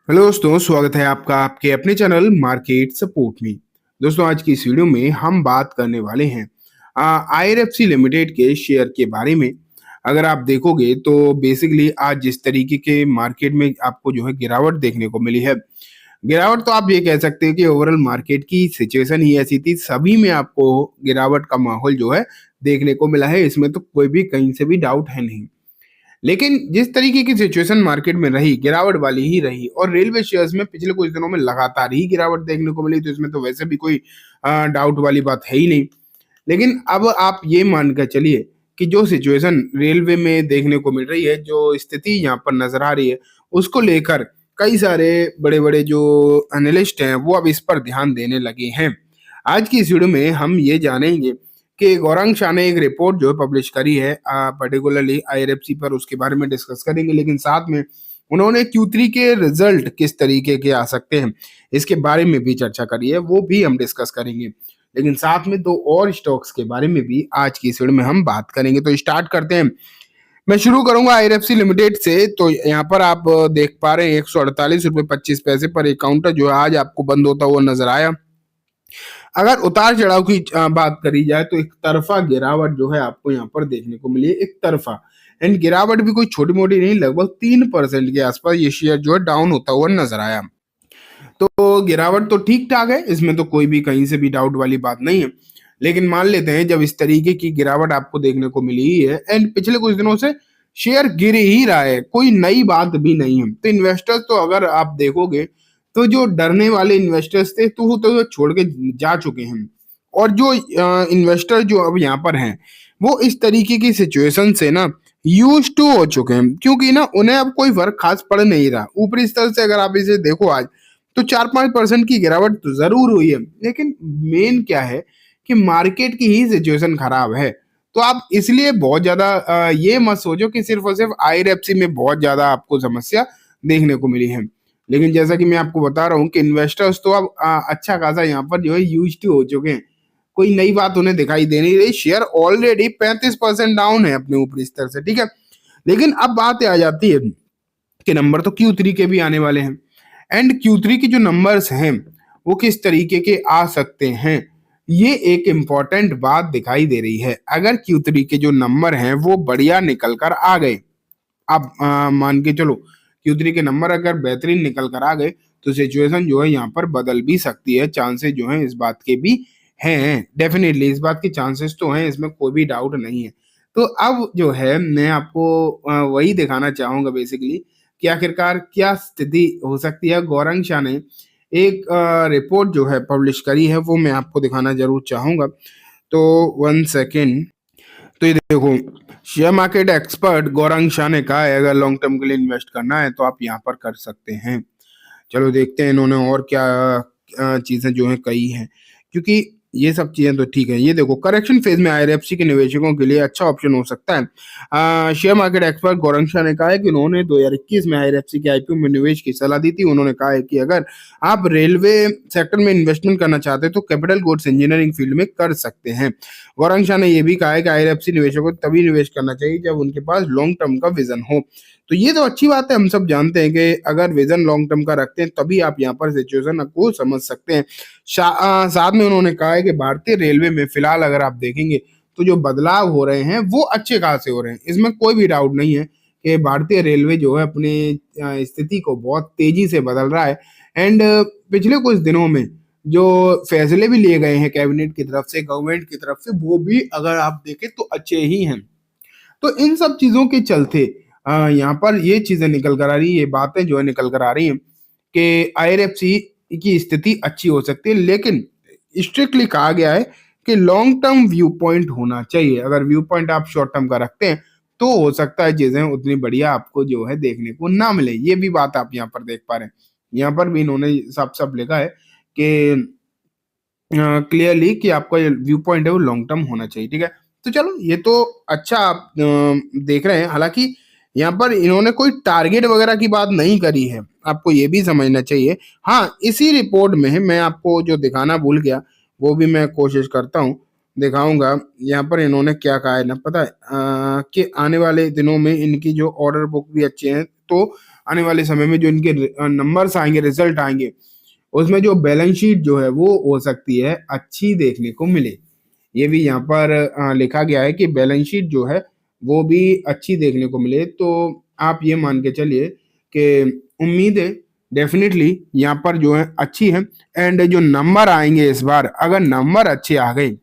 Hello दोस्तों, स्वागत है आपका आपके अपने चैनल मार्केट सपोर्ट में। दोस्तों, आज की इस वीडियो में हम बात करने वाले हैं आईआरएफसी लिमिटेड के शेयर के बारे में। अगर आप देखोगे तो बेसिकली आज जिस तरीके के मार्केट में आपको जो है गिरावट देखने को मिली है, गिरावट तो आप ये कह सकते हैं कि ओवरऑल मार्केट की सिचुएशन ही ऐसी थी, सभी में आपको गिरावट का माहौल जो है देखने को मिला है। इसमें तो कोई भी कहीं से भी डाउट है नहीं। लेकिन जिस तरीके की सिचुएशन मार्केट में रही, गिरावट वाली ही रही और रेलवे शेयर्स में पिछले कुछ दिनों में लगातार ही गिरावट देखने को मिली, तो इसमें तो वैसे भी कोई डाउट वाली बात है ही नहीं। लेकिन अब आप ये मान कर चलिए कि जो सिचुएशन रेलवे में देखने को मिल रही है, जो स्थिति यहाँ पर नजर आ रही है, उसको लेकर कई सारे बड़े बड़े जो एनालिस्ट हैं वो अब इस पर ध्यान देने लगे हैं। आज की इस वीडियो में हम ये जानेंगे कि गौरांग शाह ने एक रिपोर्ट जो पब्लिश करी है पर्टिकुलरली आईआरएफसी पर, उसके बारे में डिस्कस करेंगे। लेकिन साथ में उन्होंने Q3 के रिजल्ट किस तरीके के आ सकते हैं इसके बारे में भी चर्चा करी है, वो भी हम डिस्कस करेंगे। लेकिन साथ में दो और स्टॉक्स के बारे में भी आज की इस वीडियो में हम बात करेंगे। तो स्टार्ट करते हैं। मैं शुरू करूंगा आईआरएफसी लिमिटेड से। तो यहाँ पर आप देख पा रहे हैं 148 रुपये 25 पैसे पर एक काउंटर जो है आज आपको बंद होता हुआ नजर आया। अगर उतार चढ़ाव की बात करी जाए तो एक तरफा गिरावट जो है आपको यहाँ पर देखने को मिली है, एक तरफा। एंड गिरावट भी कोई छोटी मोटी नहीं, लगभग 3% के आसपास ये शेयर जो है डाउन होता हुआ नजर आया। तो गिरावट तो ठीक ठाक है, इसमें तो कोई भी कहीं से भी डाउट वाली बात नहीं है। लेकिन मान लेते हैं जब इस तरीके की गिरावट आपको देखने को मिली ही है एंड पिछले कुछ दिनों से शेयर गिर ही रहा है, कोई नई बात भी नहीं है, तो इन्वेस्टर्स तो अगर आप देखोगे तो जो डरने वाले इन्वेस्टर्स थे तो वो तो छोड़ के जा चुके हैं। और जो इन्वेस्टर जो अब यहाँ पर हैं वो इस तरीके की सिचुएशन से ना यूज टू हो चुके हैं, क्योंकि ना उन्हें अब कोई फर्क खास पड़ नहीं रहा। ऊपरी स्तर से अगर आप इसे देखो आज तो 4-5% की गिरावट तो जरूर हुई है, लेकिन मेन क्या है कि मार्केट की ही सिचुएशन खराब है। तो आप इसलिए बहुत ज्यादा ये मत सोचो कि सिर्फ और सिर्फ आईआरएफसी में बहुत ज्यादा आपको समस्या देखने को मिली है। लेकिन जैसा कि मैं आपको बता रहा हूँ कि इन्वेस्टर्स तो अब अच्छा खासा यहाँ पर जो है यूज टू हो चुके हैं, कोई नई बात उन्हें दिखाई दे नहीं रही। शेयर ऑलरेडी 35% डाउन है अपने ऊपरी स्तर से, ठीक है। लेकिन अब बात आ जाती है कि नंबर तो Q3 के भी आने वाले हैं एंड Q3 के जो नंबर्स हैं वो किस तरीके के आ सकते हैं, ये एक इम्पॉर्टेंट बात दिखाई दे रही है। अगर Q3 के जो नंबर हैं वो बढ़िया निकल कर आ गए, आप मान के चलो Q3 के नंबर अगर बेहतरीन निकल कर आ गए तो सिचुएशन जो है यहाँ पर बदल भी सकती है। चांसेस जो हैं इस बात के भी हैं, डेफिनेटली इस बात के चांसेस तो हैं, इसमें कोई भी डाउट नहीं है। तो अब जो है मैं आपको वही दिखाना चाहूंगा बेसिकली कि आखिरकार क्या स्थिति हो सकती है। गौरंग शाह ने एक रिपोर्ट जो है पब्लिश करी है, वो मैं आपको दिखाना जरूर चाहूंगा। तो 1 सेकेंड। तो ये देखो, share market expert Gaurang Shah ने कहा है अगर लॉन्ग टर्म के लिए इन्वेस्ट करना है तो आप यहाँ पर कर सकते हैं। चलो देखते हैं इन्होंने और क्या चीजें जो है कही हैं, क्योंकि ये सब चीजें तो ठीक है। ये देखो, करेक्शन फेज में आईआरएफसी के निवेशकों के लिए अच्छा ऑप्शन हो सकता है। Share market expert Gaurang Shah ने कहा है कि उन्होंने 2021 में आईआरएफसी के आईपीओ में निवेश की सलाह दी थी। उन्होंने कहा है कि अगर आप रेलवे सेक्टर में इन्वेस्टमेंट करना चाहते हैं तो कैपिटल गुड्स इंजीनियरिंग फील्ड में कर सकते हैं। गौरंग शाह ने यह भी कहा है कि आईआरएफसी निवेशकों को तभी निवेश करना चाहिए जब उनके पास लॉन्ग टर्म का विजन हो। तो ये तो अच्छी बात है, हम सब जानते हैं कि अगर विजन लॉन्ग टर्म का रखते हैं तभी आप यहाँ पर सिचुएशन को समझ सकते हैं। साथ में उन्होंने कहा है कि भारतीय रेलवे में फिलहाल अगर आप देखेंगे तो जो बदलाव हो रहे हैं वो अच्छे खासे हो रहे हैं, इसमें कोई भी डाउट नहीं है कि भारतीय रेलवे जो है अपनी स्थिति को बहुत तेजी से बदल रहा है। एंड पिछले कुछ दिनों में जो फैसले भी लिए गए हैं कैबिनेट की तरफ से, गवर्नमेंट की तरफ से, वो भी अगर आप देखें तो अच्छे ही हैं। तो इन सब चीजों के चलते यहाँ पर ये चीजें निकल कर आ रही है, ये बातें जो है निकल कर आ रही हैं कि आईआरएफसी की स्थिति अच्छी हो सकती है। लेकिन स्ट्रिक्टली कहा गया है कि लॉन्ग टर्म व्यू पॉइंट होना चाहिए। अगर व्यू पॉइंट आप शॉर्ट टर्म का रखते हैं तो हो सकता है चीजें उतनी बढ़िया आपको जो है देखने को ना मिले। ये भी बात आप यहाँ पर देख पा रहे हैं, यहाँ पर भी इन्होंने साफ साफ लिखा है कि क्लियरली कि आपका व्यू पॉइंट है वो लॉन्ग टर्म होना चाहिए, ठीक है। तो चलो ये तो अच्छा आप देख रहे हैं। हालांकि यहाँ पर इन्होंने कोई टारगेट वगैरह की बात नहीं करी है, आपको ये भी समझना चाहिए। हाँ, इसी रिपोर्ट में है, मैं आपको जो दिखाना भूल गया वो भी मैं कोशिश करता हूँ दिखाऊंगा। यहाँ पर इन्होंने क्या कहा है ना, पता है कि आने वाले दिनों में इनकी जो ऑर्डर बुक भी अच्छे हैं, तो आने वाले समय में जो इनके नंबर्स आएंगे, रिजल्ट आएंगे, उसमें जो बैलेंस शीट जो है वो हो सकती है अच्छी देखने को मिले। ये भी यहाँ पर लिखा गया है कि बैलेंस शीट जो है वो भी अच्छी देखने को मिले। तो आप ये मान के चलिए कि उम्मीदें डेफिनेटली यहाँ पर जो है अच्छी है। एंड जो नंबर आएंगे इस बार, अगर नंबर अच्छे आ गए,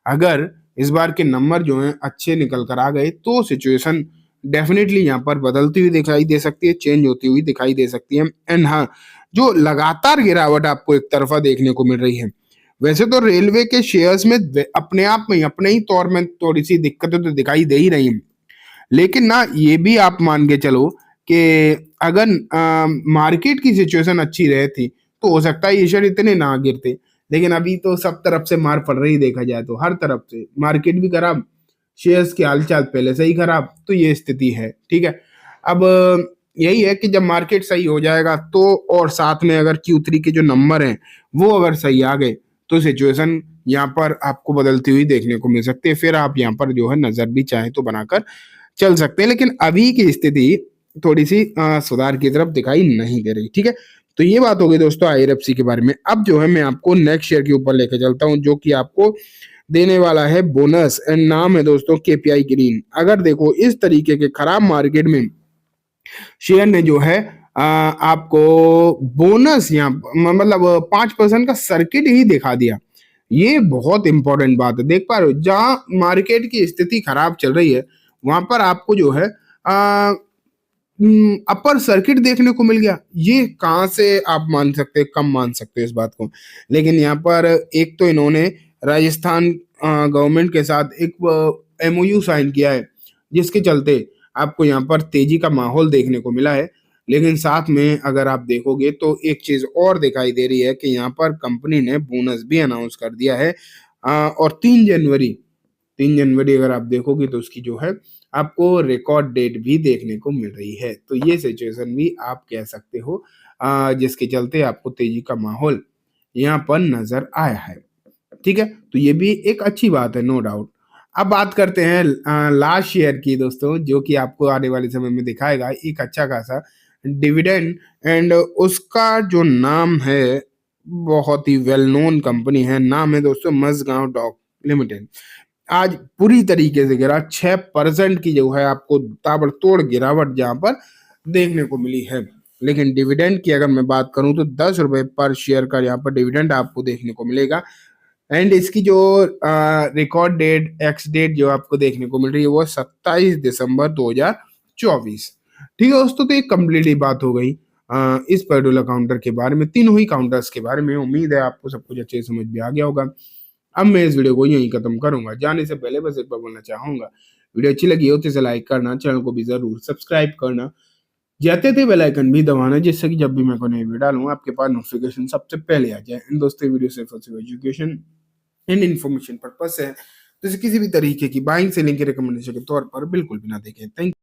अगर इस बार के नंबर जो हैं अच्छे निकल कर आ गए, तो सिचुएशन डेफिनेटली यहाँ पर बदलती हुई दिखाई दे सकती है, चेंज होती हुई दिखाई दे सकती है। एंड हाँ, जो लगातार गिरावट आपको एक तरफा देखने को मिल रही है, वैसे तो रेलवे के शेयर्स में अपने आप में अपने ही तौर में थोड़ी सी दिक्कतें तो दिखाई दे ही रही हैं, लेकिन ना ये भी आप मान के चलो कि अगर मार्केट की सिचुएशन अच्छी रहती तो हो सकता है ये शेयर इतने ना गिरते। लेकिन अभी तो सब तरफ से मार पड़ रही, देखा जाए तो हर तरफ से मार्केट भी खराब, शेयर्स की हालचाल पहले से ही खराब, तो ये स्थिति है। ठीक है, अब यही है कि जब मार्केट सही हो जाएगा तो, और साथ में अगर Q3 के जो नंबर हैं वो अगर सही आ गए, तो सिचुएशन यहाँ पर आपको बदलती हुई देखने को मिल सकती है। फिर आप यहाँ पर जो है नजर भी चाहे तो बनाकर चल सकते हैं, लेकिन अभी की स्थिति थोड़ी सी सुधार की तरफ दिखाई नहीं दे रही। ठीक है, तो ये बात हो गई दोस्तों IRFC के बारे में। अब जो है मैं आपको नेक्स्ट शेयर के ऊपर लेके चलता हूँ, जो कि आपको देने वाला है बोनस, एंड नाम है दोस्तों KPI ग्रीन। अगर देखो इस तरीके के खराब मार्केट में शेयर ने जो है आपको बोनस यहाँ मतलब 5% का सर्किट ही दिखा दिया, ये बहुत इंपॉर्टेंट बात है। देख पा रहे हो, जहां मार्केट की स्थिति खराब चल रही है वहां पर आपको जो है अपर सर्किट देखने को मिल गया। ये कहाँ से आप मान सकते हैं, कम मान सकते हैं इस बात को। लेकिन यहाँ पर एक तो इन्होंने राजस्थान गवर्नमेंट के साथ एक MOU साइन किया है, जिसके चलते आपको यहाँ पर तेजी का माहौल देखने को मिला है। लेकिन साथ में अगर आप देखोगे तो एक चीज और दिखाई दे रही है कि यहाँ पर कंपनी ने बोनस भी अनाउंस कर दिया है। और 3 जनवरी अगर आप देखोगे तो उसकी जो है आपको रिकॉर्ड डेट भी देखने को मिल रही है। तो ये सिचुएशन भी आप कह सकते हो जिसके चलते आपको तेजी का माहौल यहाँ पर नजर आया है। ठीक है, तो ये भी एक अच्छी बात है, नो डाउट। अब बात करते हैं लास्ट शेयर की दोस्तों, जो कि आपको आने वाले समय में दिखाएगा एक अच्छा खासा डिविडेंड। एंड उसका जो नाम है, बहुत ही वेल नोन कंपनी है, नाम है दोस्तों मझगांव डॉक लिमिटेड। आज पूरी तरीके से गिरा, 6% की जो है आपको ताबड़तोड़ गिरावट जहां पर देखने को मिली है। लेकिन डिविडेंड की अगर मैं बात करूं तो 10 रुपए पर शेयर का यहाँ पर डिविडेंड आपको देखने को मिलेगा। एंड इसकी जो रिकॉर्ड डेट, एक्स डेट जो आपको देखने को मिल रही है वो 27 दिसंबर 2024। ठीक है दोस्तों, तो ये कम्प्लीटली बात हो गई इस पर्टिकुलर काउंटर के बारे में, तीनों ही काउंटर्स के बारे में। उम्मीद है आपको सब कुछ अच्छे समझ में आ गया होगा। अब मैं इस वीडियो को यहीं खत्म करूंगा। जाने से पहले बस एक बार बोलना चाहूंगा, वीडियो अच्छी लगी हो तो इसे लाइक करना, चैनल को भी जरूर सब्सक्राइब करना, जाते थे बेल आइकन भी दबाना, जिससे कि जब भी मैं कोई नई वीडियो डालूं आपके पास नोटिफिकेशन सबसे पहले आ जाए। इन दोस्तों वीडियो सिर्फ और सिर्फ एजुकेशन एंड इन्फॉर्मेशन पर्पस है, तो इसे किसी भी तरीके की बाइंग सेलिंग की रिकमेंडेशन के तौर पर बिल्कुल भी ना देखें। थैंक